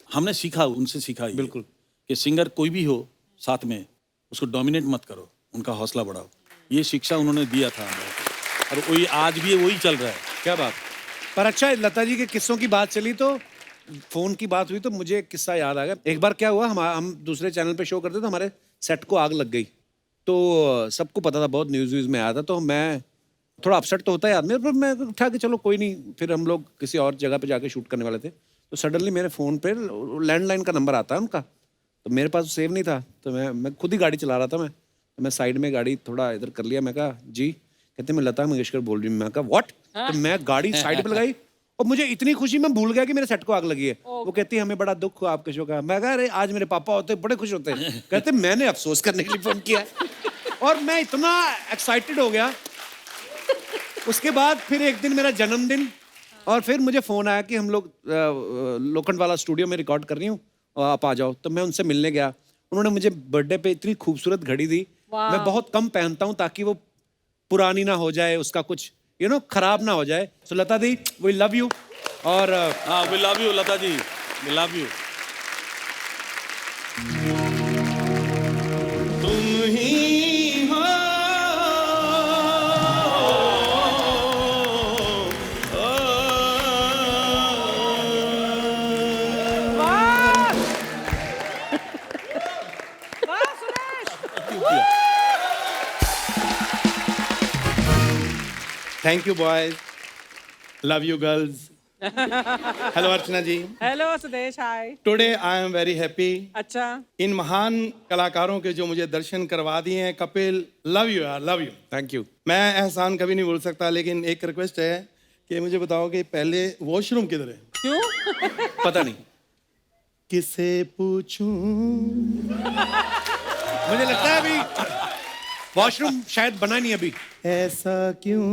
हमने सीखा, उनसे सीखा ये, बिल्कुल, कि सिंगर कोई भी हो साथ में उसको डोमिनेट मत करो, उनका हौसला बढ़ाओ। ये शिक्षा उन्होंने दिया था हमें, और वही आज भी वही चल रहा है। क्या बात। पर अच्छा, लता जी के किस्सों की बात चली तो फोन की बात हुई तो मुझे एक किस्सा याद आ गया। एक बार क्या हुआ, हम दूसरे चैनल पे शो करते तो हमारे सेट को आग लग गई। तो सबको पता था, बहुत न्यूज़ व्यूज़ में आया था। तो मैं थोड़ा अपसेट तो होता है आदमी, पर मैं उठा के चलो कोई नहीं। फिर हम लोग किसी और जगह पे जाके शूट करने वाले थे। तो सडनली मेरे फ़ोन पे लैंडलाइन का नंबर आता है उनका, तो मेरे पास सेव नहीं था। तो मैं खुद ही गाड़ी चला रहा था। मैं साइड में गाड़ी थोड़ा इधर कर लिया। मैं कहा जी, कहते मैं लता मंगेशकर बोल रही हूँ। मैं कहा व्हाट। तो मैं गाड़ी साइड पे लगाई और मुझे इतनी खुशी, मैं भूल गया कि मेरे सेट को आग लगी है। वो कहती है हमें बड़ा दुख हुआ आपके शो का। मैं कहा अरे आज मेरे पापा होते बड़े खुश होते। कहते मैंने अफसोस करने के लिए फोन किया। और मैं इतना एक्साइटेड हो गया। उसके बाद फिर एक दिन मेरा जन्मदिन, और फिर मुझे फोन आया कि हम लोग लोखंडवाला स्टूडियो में रिकॉर्ड कर रही हूँ और आप आ जाओ। तो मैं उनसे मिलने गया। उन्होंने मुझे बर्थडे पे इतनी खूबसूरत घड़ी दी। मैं बहुत कम पहनता हूँ ताकि वो पुरानी ना हो जाए, उसका कुछ खराब ना हो जाए। So Lata di, we love you. और हाँ, we love you Lata ji, we love you. तुम ही हो, Thank you, boys. Love you, girls. Hello, Archana ji. Hello Sudesh, hi. Today I am very happy. अच्छा, इन महान कलाकारों के जो मुझे दर्शन करवा दिए हैं, कपिल, लव यू यार, लव यू। Thank you. मैं एहसान कभी नहीं बोल सकता, लेकिन एक रिक्वेस्ट है कि मुझे बताओ कि पहले वॉशरूम किधर है? क्यों? पता नहीं, किसे पूछूं? मुझे लगता है अभी वॉशरूम शायद बना नहीं अभी। ऐसा क्यों?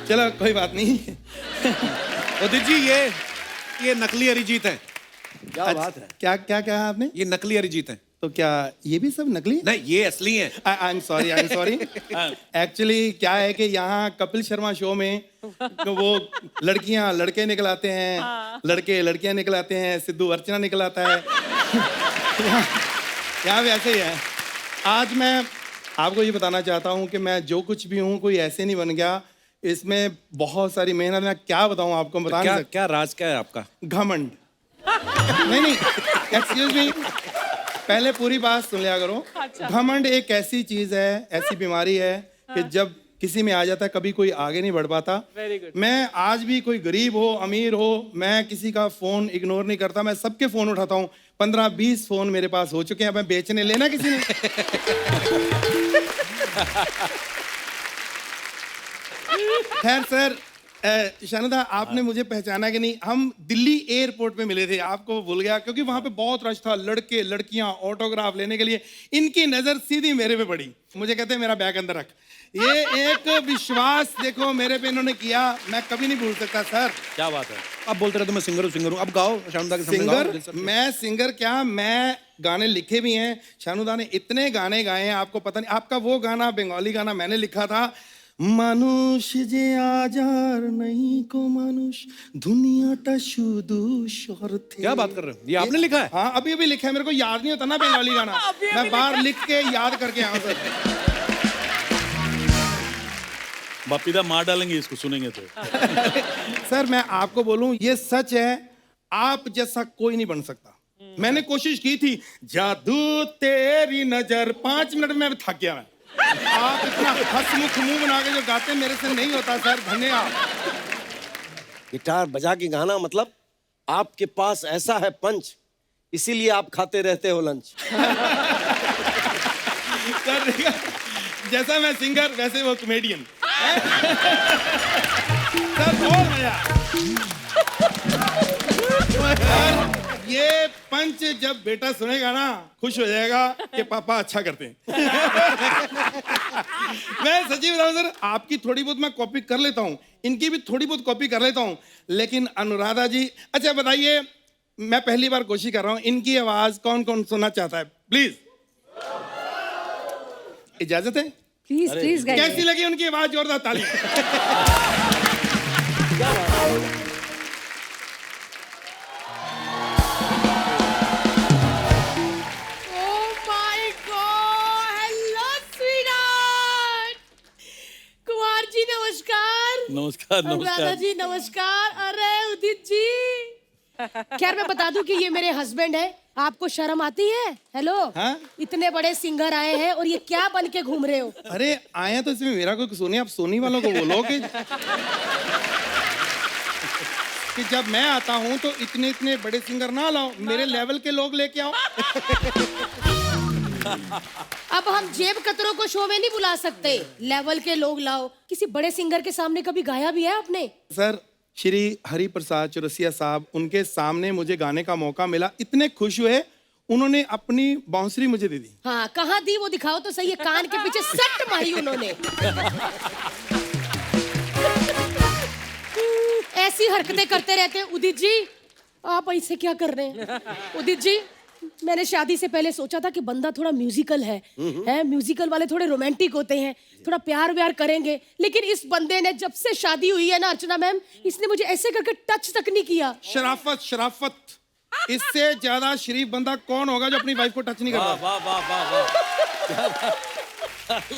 चलो कोई बात नहीं। उदित जी, ये नकली अरिजीत है। क्या बात है? क्या क्या कहा आपने? ये नकली अरिजीत है। तो क्या ये भी सब नकली? नहीं, ये असली है। I am sorry, I am sorry. Actually क्या है कि यहाँ कपिल शर्मा शो में तो वो लड़कियाँ लड़के निकल आते हैं, लड़के लड़कियाँ निकल आते हैं, सिद्धू अर्चना निकल आता है। यहाँ भी ऐसे ही है। आज मैं आपको ये बताना चाहता हूँ कि मैं जो कुछ भी हूँ कोई ऐसे नहीं बन गया। इसमें बहुत सारी मेहनत। मैं क्या बताऊँ आपको, बता नहीं सकता। क्या राज क्या है आपका? घमंड। नहीं, एक्सक्यूज मी, पहले पूरी बात सुन लिया करो। घमंड एक ऐसी चीज है, ऐसी बीमारी है कि जब किसी में आ जाता है कभी कोई आगे नहीं बढ़ पाता। मैं आज भी, कोई गरीब हो अमीर हो, मैं किसी का फोन इग्नोर नहीं करता। मैं सबके फोन उठाता हूँ। 15-20 फोन मेरे पास हो चुके हैं। मैं बेचने लेना किसी ने। खैर सर, शानदा, आपने मुझे पहचाना कि नहीं? हम दिल्ली एयरपोर्ट पे मिले थे, आपको भूल गया क्योंकि वहां पे बहुत रश था, लड़के लड़कियां ऑटोग्राफ लेने के लिए। इनकी नजर सीधी मेरे पे पड़ी। मुझे कहते हैं मेरा बैग अंदर रख। ये एक विश्वास देखो मेरे पे इन्होंने किया, मैं कभी नहीं भूल सकता सर। क्या बात है। अब बोलते रहे तो मैं सिंगर हूँ। अब गाओ शानुदा के सामने गाओ। सिंगर? मैं सिंगर क्या, मैं गाने लिखे भी हैं। शानुदा ने इतने गाने गाए हैं, आपको पता नहीं। आपका वो गाना, बंगाली गाना मैंने लिखा था, মানুষ যে আজার नहीं को মানুষ दुनियाटा शुधु शर्ते। क्या बात कर रहे हो? ये आपने लिखा है? हाँ, अभी अभी लिखा है। मेरे को याद नहीं होता ना बंगाली गाना। मैं बाहर लिख के याद करके आया सर। बापीदा मार डालेंगे इसको सुनेंगे तो। सर मैं आपको बोलूं, ये सच है, आप जैसा कोई नहीं बन सकता। मैंने कोशिश की थी, जादू तेरी नजर, 5 मिनट में थक गया मैं। आप इतना हंसमुख मुंह बना के जो गाते हैं, मेरे से नहीं होता सर। धन्यवाद। गिटार बजा के गाना, मतलब आपके पास ऐसा है पंच इसीलिए आप खाते रहते हो लंच। सर देखा, जैसा मैं सिंगर वैसे वो कॉमेडियन। सर और मजा। सर, ये पंच जब बेटा सुनेगा ना खुश हो जाएगा कि पापा अच्छा करते हैं। मैं सच्ची बताऊं सर, आपकी थोड़ी बहुत मैं कॉपी कर लेता हूँ, इनकी भी थोड़ी बहुत कॉपी कर लेता हूँ, लेकिन अनुराधा जी, अच्छा बताइए, मैं पहली बार कोशिश कर रहा हूँ, इनकी आवाज कौन कौन सुनना चाहता है? प्लीज, इजाजत है? प्लीज प्लीज कैसी लगी उनकी आवाज? जोरदार ताली। Oh my God! Hello, sweetheart. Kumar ji नमस्कार। नमस्कार राधा नमस्कार। जी नमस्कार। अरे उदित जी, खैर मैं बता दूं कि ये मेरे हस्बैंड है। आपको शर्म आती है? हेलो, हाँ? इतने बड़े सिंगर आए हैं और ये क्या बन के घूम रहे हो? अरे आए तो इसमें मेरा कोई कसूर नहीं, आप सोनी वालों को बोलो कि जब मैं आता हूँ तो इतने इतने बड़े सिंगर ना लाओ, मेरे लेवल के लोग लेके आओ। अब हम जेब कतरों को शो में नहीं बुला सकते, लेवल के लोग लाओ। किसी बड़े सिंगर के सामने कभी गाया भी है आपने? सर, श्री हरि प्रसाद चौरसिया साहब, उनके सामने मुझे गाने का मौका मिला, इतने खुश हुए, उन्होंने अपनी बांसुरी मुझे दे दी। हाँ, कहाँ दी वो दिखाओ तो सही है। कान के पीछे सट मारी उन्होंने। ऐसी हरकतें करते रहते हैं। उदित जी, आप ऐसे क्या कर रहे हैं? उदित जी, मैंने शादी से पहले सोचा था कि बंदा थोड़ा म्यूजिकल है, म्यूजिकल वाले थोड़े रोमांटिक होते हैं, थोड़ा प्यार व्यार करेंगे, लेकिन इस बंदे ने जब से शादी हुई है ना अर्चना मैम, इसने मुझे ऐसे करके टच तक नहीं किया। शराफत, शराफत, इससे ज्यादा शरीफ बंदा कौन होगा जो अपनी वाइफ को टच नहीं करता? वाह वाह वाह वाह।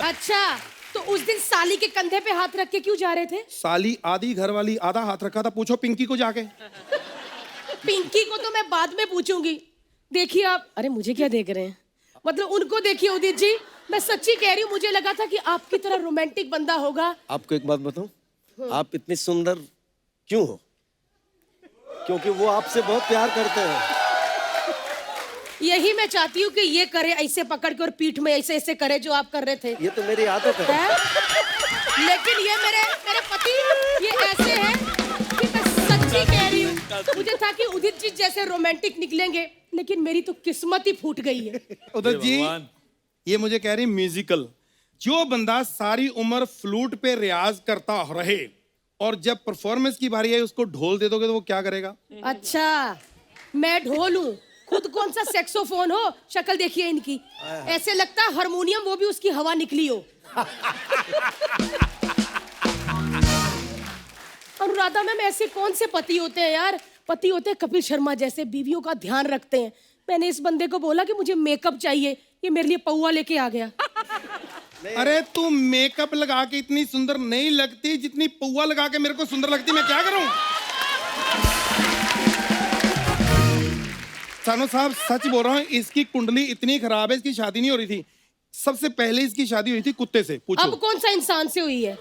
अच्छा, तो उस दिन साली के कंधे पे हाथ रख के क्यों जा रहे थे? साली आधी घर वाली, आधा हाथ रखा था। पूछो पिंकी को जाके। पिंकी को तो मैं बाद में पूछूंगी। देखिए आप, अरे मुझे क्या देख रहे हैं, मतलब उनको देखिए। उदित जी, मैं सच्ची कह रही हूँ, मुझे लगा था कि आपकी तरह रोमांटिक बंदा होगा। आपको एक बात बताऊं, आप इतनी सुंदर क्यों हो? क्योंकि वो आपसे बहुत प्यार करते हैं। यही मैं चाहती हूँ कि ये करे, ऐसे पकड़ के और पीठ में ऐसे ऐसे करे जो आप कर रहे थे। ये तो मेरी आदत है। लेकिन ये मेरे मेरे पति ये ऐसे हैं कि मैं सच्ची कह रही हूँ, मुझे था कि उदित जी जैसे रोमांटिक निकलेंगे, लेकिन मेरी तो किस्मत ही फूट गई है। उदित जी, ये मुझे कह रही म्यूजिकल, जो बंदा सारी उम्र फ्लूट पे रियाज करता रहे और जब परफॉर्मेंस की बारी आई उसको ढोल दे दोगे तो वो क्या करेगा? अच्छा, मैं ढोल हूँ, खुद कौन सा सेक्सोफोन हो। शक्ल देखिए इनकी, ऐसे लगता है हारमोनियम वो भी उसकी हवा निकली हो। अनुराधा मैम, ऐसे कौन से पति होते हैं यार? पति होते हैं कपिल शर्मा जैसे, बीवियों का ध्यान रखते हैं। मैंने इस बंदे को बोला कि मुझे मेकअप चाहिए, ये मेरे लिए पौवा लेके आ गया। अरे तू मेकअप लगा के इतनी सुंदर नहीं लगती जितनी पौवा लगा के मेरे को सुंदर लगती, मैं क्या करूं? सानो साहब, सच बोल रहा हूँ, इसकी कुंडली इतनी खराब है, इसकी शादी नहीं हो रही थी। सबसे पहले इसकी शादी हुई थी कुत्ते से। पूछो अब कौन सा इंसान से हुई है?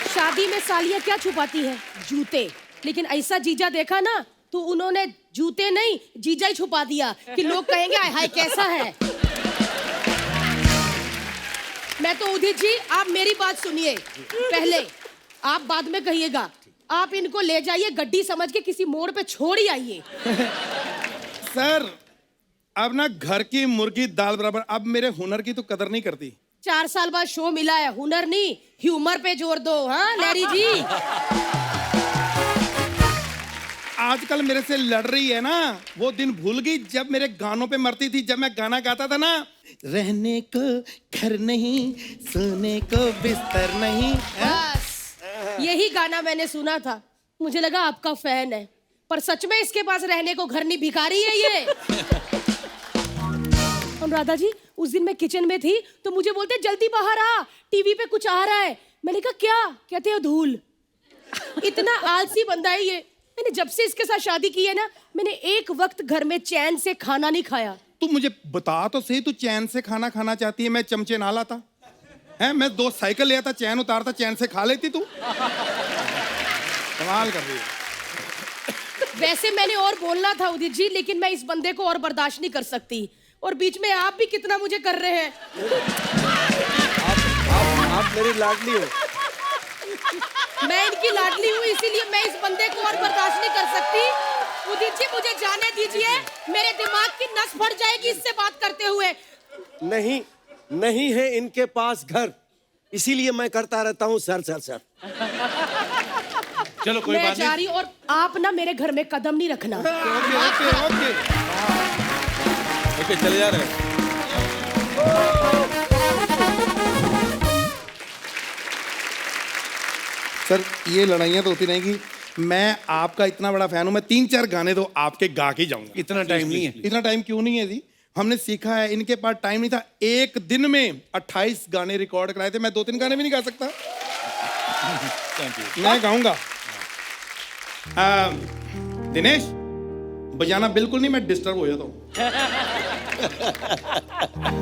शादी में सालियां क्या छुपाती हैं? जूते। लेकिन ऐसा जीजा देखा ना तो उन्होंने जूते नहीं, जीजा ही छुपा दिया कि लोग कहेंगे हाय हाय कैसा है। मैं तो उदित जी, आप मेरी बात सुनिए पहले, आप बाद में कहिएगा। आप इनको ले जाइए, गड्डी समझ के किसी मोड़ पे छोड़ ही आइए। सर, अब ना घर की मुर्गी दाल बराबर। अब मेरे हुनर की तो कदर नहीं करती। 4 साल बाद शो मिला है, हुनर नहीं ह्यूमर पे जोर दो। हाँ लैरी जी, आजकल मेरे से लड़ रही है ना, वो दिन भूल गई जब मेरे गानों पे मरती थी। जब मैं गाना गाता था ना, रहने को घर नहीं, सोने को बिस्तर नहीं। बस यही गाना मैंने सुना था, मुझे लगा आपका फैन है, पर सच में इसके पास रहने को घर नहीं, भिखारी है ये। अनुराधा जी, उस दिन मैं किचन में थी तो मुझे बोलते जल्दी बाहर आ, टीवी पे कुछ आ रहा है। मैंने कहा क्या? कहते हो धूल। इतना आलसी बंदा है ये। मैंने जब से इसके साथ शादी की है ना, मैंने एक वक्त घर में चैन से खाना नहीं खाया। तू मुझे बता तो सही, तू चैन से खाना खाना चाहती है? मैं चमचे ना लाता है, मैं 2 साइकिल ले आता, चैन उतारता, चैन से खा लेती तू। कमाल कर रही है। वैसे मैंने और बोलना था उदित जी, लेकिन मैं इस बंदे को और बर्दाश्त नहीं कर सकती। और बीच में आप भी कितना मुझे कर रहे हैं। आप मेरी लाडली हो। मैं इनकी लाडली हूँ, इसीलिए मैं इस बंदे को और बर्दाश्त नहीं कर सकती। उदित जी मुझे जाने दीजिए, मेरे दिमाग की नस फट जाएगी इससे बात करते हुए। नहीं, नहीं है इनके पास घर, इसीलिए मैं करता रहता हूँ सर सर सर। चलो कोई मैं बात जा नहीं। रही हूँ, और आप ना मेरे घर में कदम नहीं रखना। ओके चले जा रहे हैं। सर ये लड़ाइयाँ तो होती रहेंगी। मैं आपका इतना बड़ा फैन हूँ, मैं 3-4 गाने तो आपके गा के ही जाऊंगा। इतना टाइम नहीं है। इतना टाइम क्यों नहीं है जी? हमने सीखा है, इनके पास टाइम नहीं था। एक दिन में 28 गाने रिकॉर्ड कराए थे, मैं 2-3 गाने भी नहीं गा सकता। मैं गाऊंगा। दिनेश बजाना बिल्कुल नहीं, मैं डिस्टर्ब हो जाता हूँ।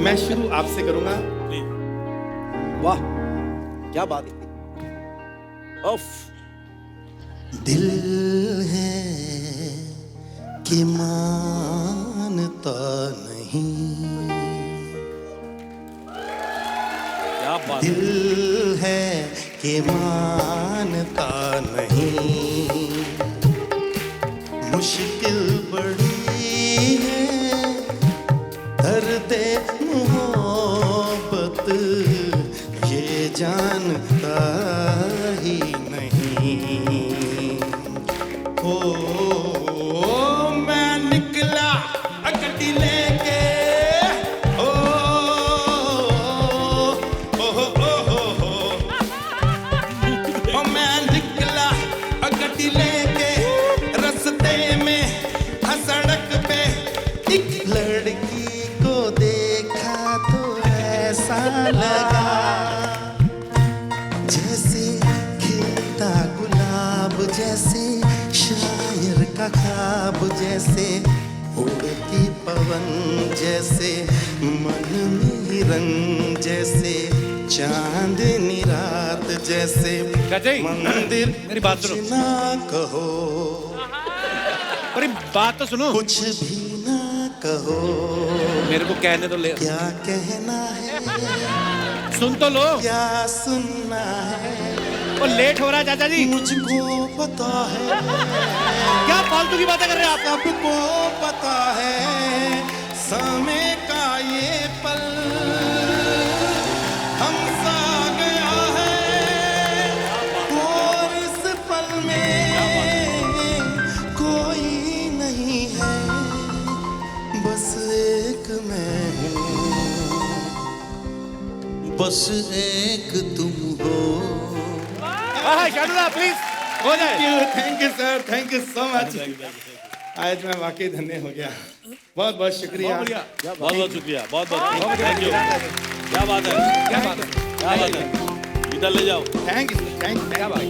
मैं शुरू आपसे करूंगा। वाह क्या बात है। उफ। दिल है कि मानता नहीं, क्या बात है। दिल है कि मानता नहीं, मुश्किल बड़ी है दर्द मोहब्बत, ये जानता ही नहीं। ओ मैं निकला गड्डी लेके, ओ मैं निकला गड्डी लेके, रास्ते में सड़क पे एक लड़की को देखा तो ऐसा लगा जैसे खिलता गुलाब, जैसे शायर का ख्वाब, जैसे उड़ती पवन, जैसे मन में रंग, जैसे चांदनी रात, जैसे चाचा जी, मंदिर। मेरी बात सुनो। कुछ ना कहो, अरे बात तो सुनो। कुछ भी ना कहो, मेरे को कहने तो ले। क्या कहना है, सुन तो लो। क्या सुनना है, और लेट हो रहा है चाचा जी। मुझको पता है, क्या फालतू की बातें कर रहे हैं आप? सबको पता है समय का ये पल हमसा गया है, और इस पल में कोई नहीं है, बस एक मैं हूँ, बस एक तुम हो। शानुदा प्लीज हो जाए। Thank you sir, thank you so much. आज मैं वाकई धन्य हो गया। बहुत बहुत शुक्रिया। बहुत बहुत शुक्रिया। बहुत बहुत थैंक यू। क्या बात है, क्या बात है? क्या बात है। इधर ले जाओ। Thank you, thank you. क्या बात है।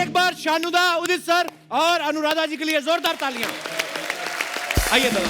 एक बार शानुदा, उदित सर और अनुराधा जी के लिए जोरदार तालियां। आइए दादा।